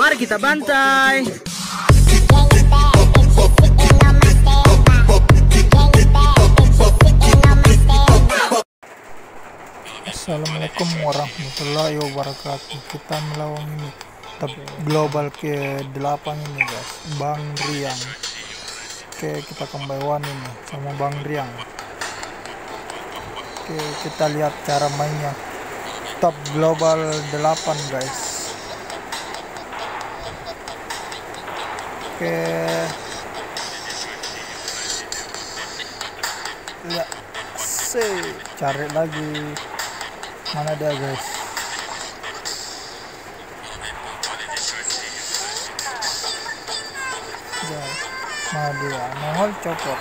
Mari kita bantai. Assalamualaikum warahmatullahi wabarakatuh. Kita melawan ini tab global ke-8 ini guys, Bang Riang. Oke, kita combine one ini sama Bang Riang. Oke, kita lihat cara mainnya top global 8 guys. Oke, lihat cari lagi. Mana dia guys? Guys, mana dia? Nongol copot.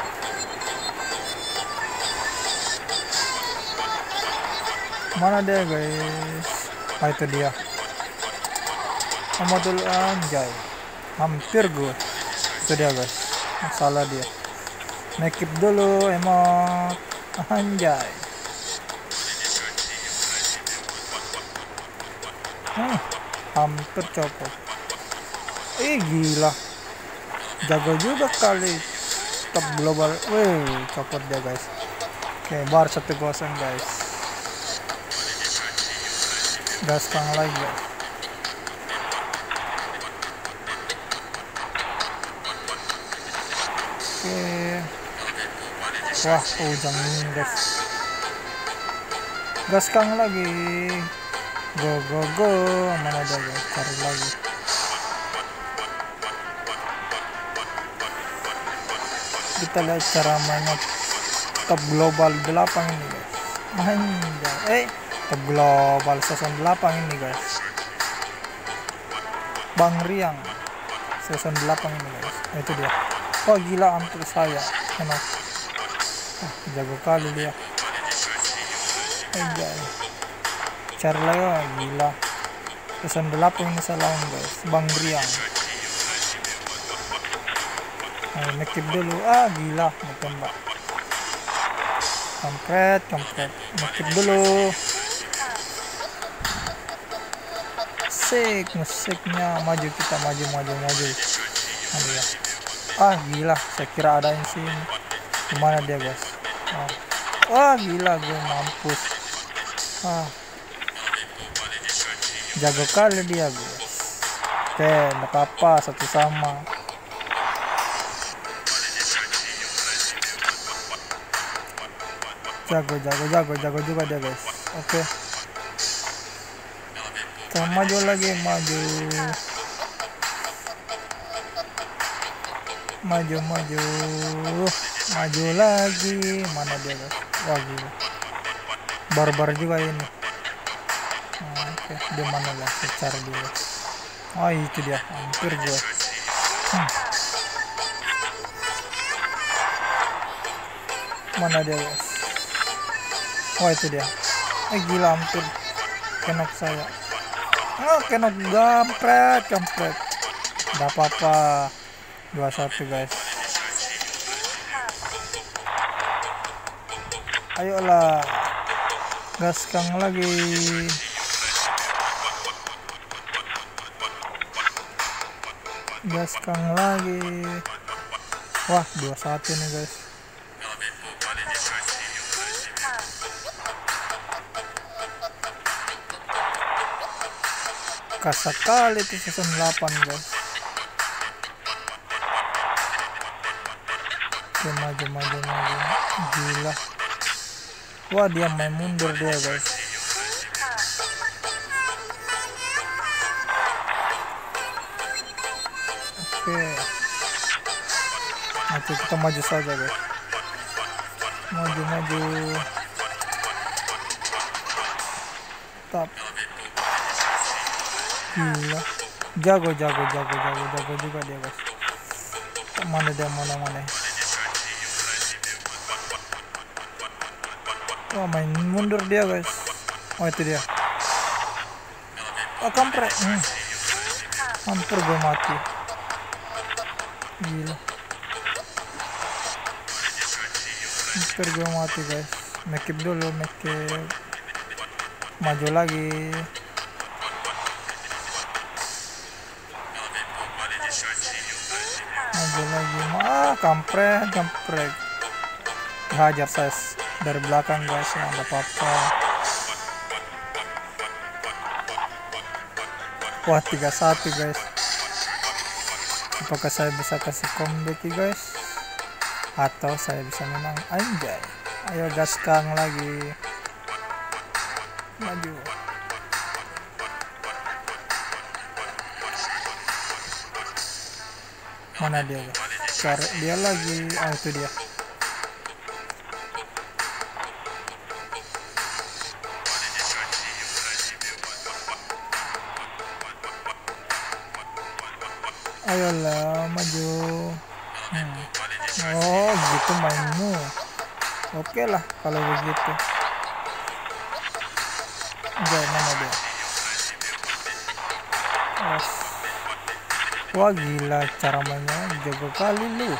Mana dia guys? Ah, itu dia. Kamu dulu anjay. Hampir gue. Itu dia guys. Salah dia. Nekip dulu emot. Anjay. Hampir copot. Gila, jago juga kali top global. Copot dia guys. Oke, bar 1-0 guys. Gaskang lagi guys. Oke, wah ujang ini guys. Gaskang lagi. Go. Mana ada guys, cari lagi. Kita lihat cara mainnya top global 8 ini guys. Top global season 8 ini guys. Bang Riang season 8 ini guys. Itu dia. Oh gila, hampir saya enak. Jago kali dia. Anjay. Cari lagi, gila. Season 8 ini saya lawan guys, Bang Riang. Nekip dulu. Gila, tembak. Kampret. Nekip dulu. Musiknya maju, kita maju. Aduh ya. Gila, saya kira ada yang sini. Gimana dia guys? Gila, gue mampus. Jago kali dia guys. Oke, enggak apa-apa, satu sama. Jago juga dia guys. Oke. Kita maju lagi, maju lagi. Mana dia guys? Wah gila, barbar juga ini. Oke, dia mana lah, cari dulu. Itu dia, hampir gue. Mana dia guys? Itu dia. Gila, hampir kenok saya. Kenok, gampret. Gak apa-apa. 2-1 guys. Ayolah, gaskang lagi. Wah, 2-1 nih guys. Kasar kali itu season 8 guys. Oke, maju. Gila. Wah, dia main mundur dia guys. Oke. Nanti kita maju saja guys. Maju. Tap. Gila. Jago juga dia guys. Mana dia? Wah, main mundur dia guys. Itu dia. Kampret. Hampir gue mati. Gila. Hampir gue mati guys. Nekip dulu. Maju lagi. maju lagi, kampret. Hajar saya dari belakang guys, ya nggak apa-apa. Wah 3-1 guys. Apakah saya bisa kasih comeback guys, atau saya bisa menang? Anjay, ayo gaskan lagi, maju. Mana dia guys? Cari dia lagi. Itu dia. Ayolah maju. Oh gitu mainmu. Oke lah kalau begitu. Mana dia? Wah gila cara mainnya, jago kali lu.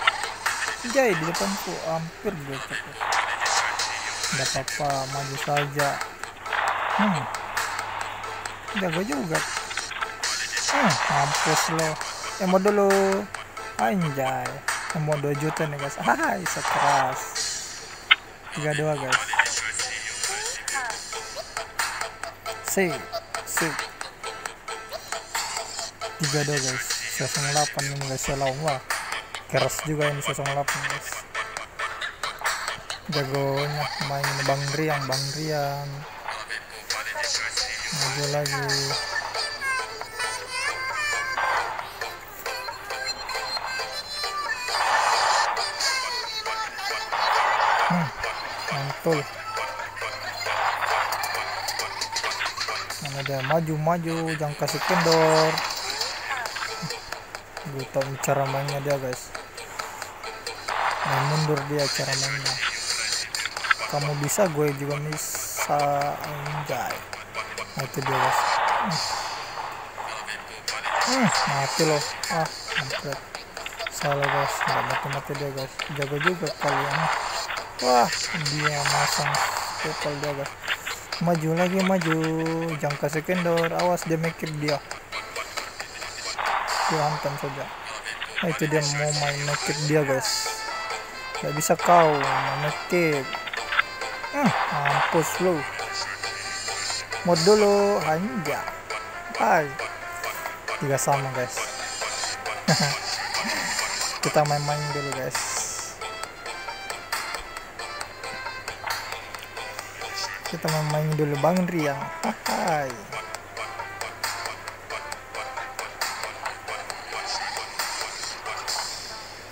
Jai di depanku, hampir gue cepet. Gak apa-apa, maju saja. Jago juga. Mampus lo. Emo dulu. Anjay. Emo 2 juta nih guys. Hai, sekeras. 3-2 guys. Sip. 3-2 guys. 08 ini guys, selalu wah. Keras juga ini 08 guys. Jagonya main Bang Riang. Maju lagi. Mantul. Mana dia? Maju, jangan kasih kendor. Gue tahu cara mainnya dia guys. Mundur dia cara mainnya. Kamu bisa, gue juga bisa. Anjay. Itu dia guys. Mati loh. Hampir. Salah guys, nggak mati dia guys. Jago juga kalian. Wah, dia masang total dia guys. Maju lagi, jangan kasih kendor. Awas dia mikir dia. Dia hantam saja. Itu dia mau main naked dia guys. Gak bisa kau main naked. Mampus lu. Mod dulu, hanya. Hai. 3 sama guys. Kita main-main dulu guys. Kita main dulu Bang Riang. Hai.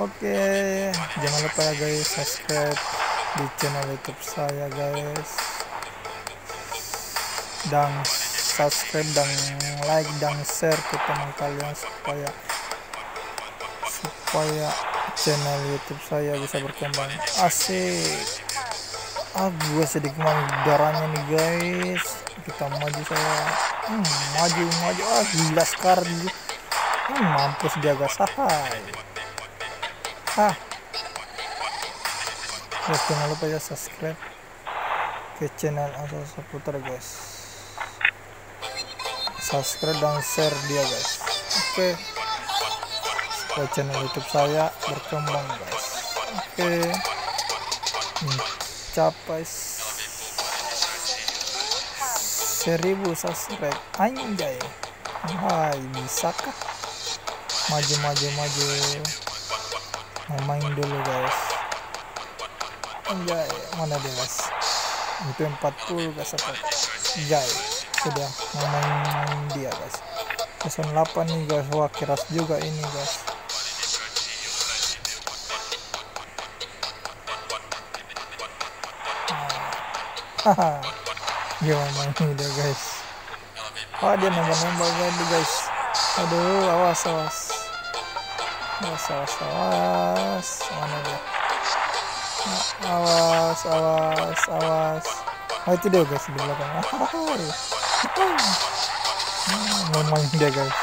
Oke, jangan lupa ya guys, subscribe di channel YouTube saya guys. Dan subscribe dan like dan share ke teman kalian supaya channel YouTube saya bisa berkembang. Asik. Gue sedikit darahnya nih guys. Kita maju saya. Maju. Gila sekarang. Mampus dia guys. Jangan lupa ya subscribe ke channel Asal Seputar guys. Subscribe dan share dia guys. Oke. Supaya channel YouTube saya berkembang guys. Oke. Capai 1000 subscribe. Anjay. Hai, bisakah? Maju. Main dulu guys. Anjay, mana dia guys? Itu 40 guys. Anjay, sudah main dia guys. 08 nih guys. Wah, keras juga ini guys. Gimana main dia guys. Dia nembak guys. Aduh, awas. Mana dia? Awas. Itu dia guys di belakang. Mau main dia guys.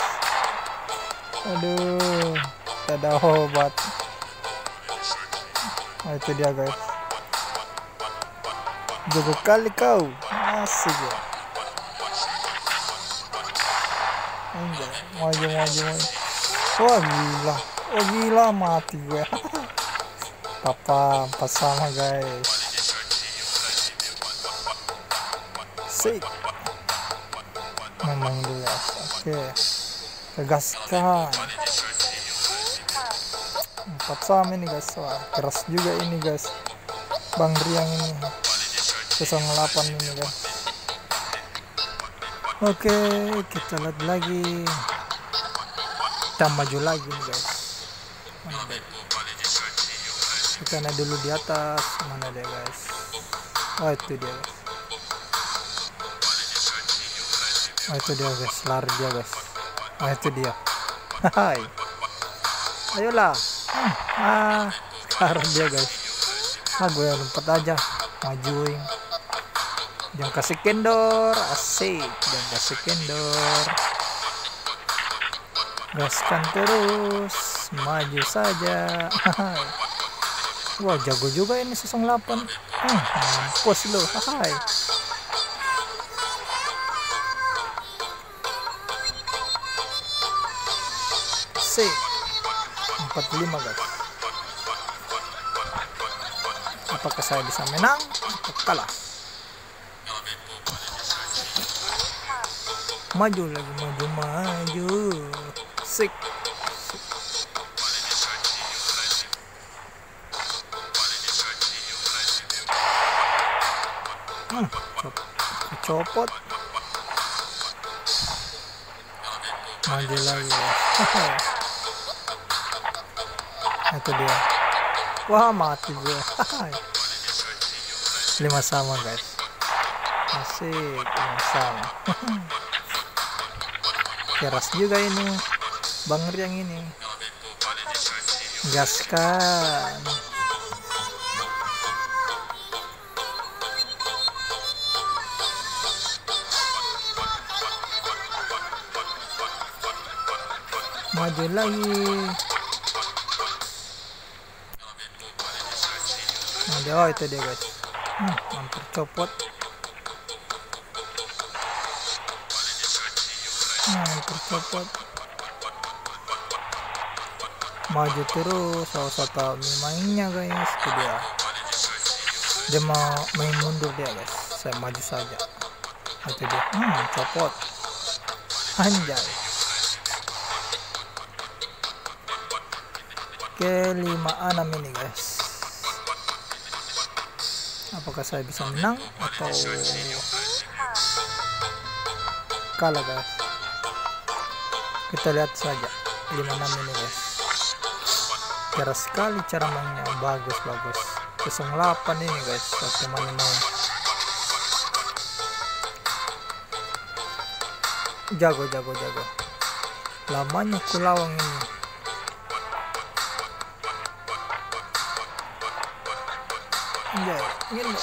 Aduh, tak ada obat. Itu dia guys. Jago kali kau. Asik ya. Enggak, maju. Wah gila. Oh gila, mati gue. Papa, empat sama guys. Sik. Memang dulu. Oke. Tegaskan. Empat sama ini guys. Wah, keras juga ini guys. Bang Riang ini. 08 ini guys. Oke, kita lihat lagi. Kita maju lagi nih guys. Mana deh? Kita naik dulu di atas. Mana deh guys? Oh itu dia guys. Oh itu dia guys. Lari dia guys. Oh itu dia. Hai. Ayolah. Lari dia guys. Gue lompat aja. Majuin. Jangan kasih kendor. Asik. Jangan kasih kendor. Gaskan terus, maju saja. Wah jago juga ini 08. Mampus lo. Hai. Sik. 45 guys. Apakah saya bisa menang atau kalah? Maju lagi, maju. Sik. Copot. Maju lagi. Itu dia. Wah mati gue. 5 sama guys. Asik, 5 sama. Keras juga ini Bang Riang ini. Gaskan. Maju lagi. Oh itu dia guys. Hampir copot. Tercopot. Maju terus. Salah satu mainnya guys. Itu dia mau main mundur dia guys. Saya maju saja. Itu dia. Copot. Anjay. Oke 5-6 ini guys. Apakah saya bisa menang atau kalah guys? Kita lihat saja. 56 ini guys. Keras sekali cara mainnya. Bagus. 08 ini guys. Teman main. Jago. Lamanya kulawang ini. Anjay. Ini.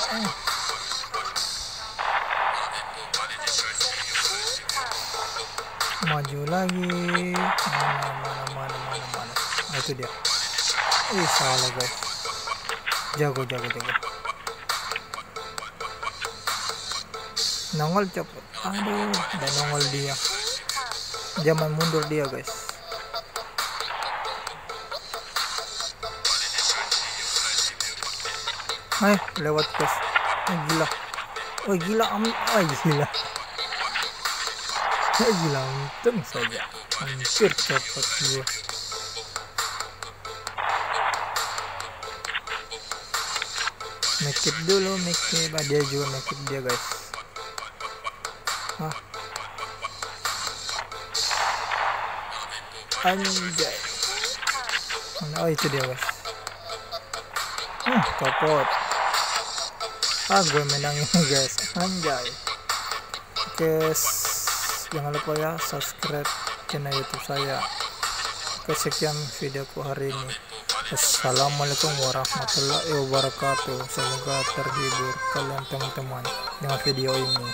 Maju lagi. Mana. Itu dia. Salah guys. Jago. Nongol cepet. Aduh, udah nongol dia. Jangan mundur dia guys. Lewat guys. Gila. Gila, untung saja. Hampir copot dia. Make dulu. Dia juga make dia guys. Anjay. Oh itu dia guys. Copot. Gue menang ini guys. Anjay. Oke, jangan lupa ya subscribe channel YouTube saya. Oke, sekian videoku hari ini. Assalamualaikum warahmatullahi wabarakatuh. Semoga terhibur kalian teman-teman dengan video ini.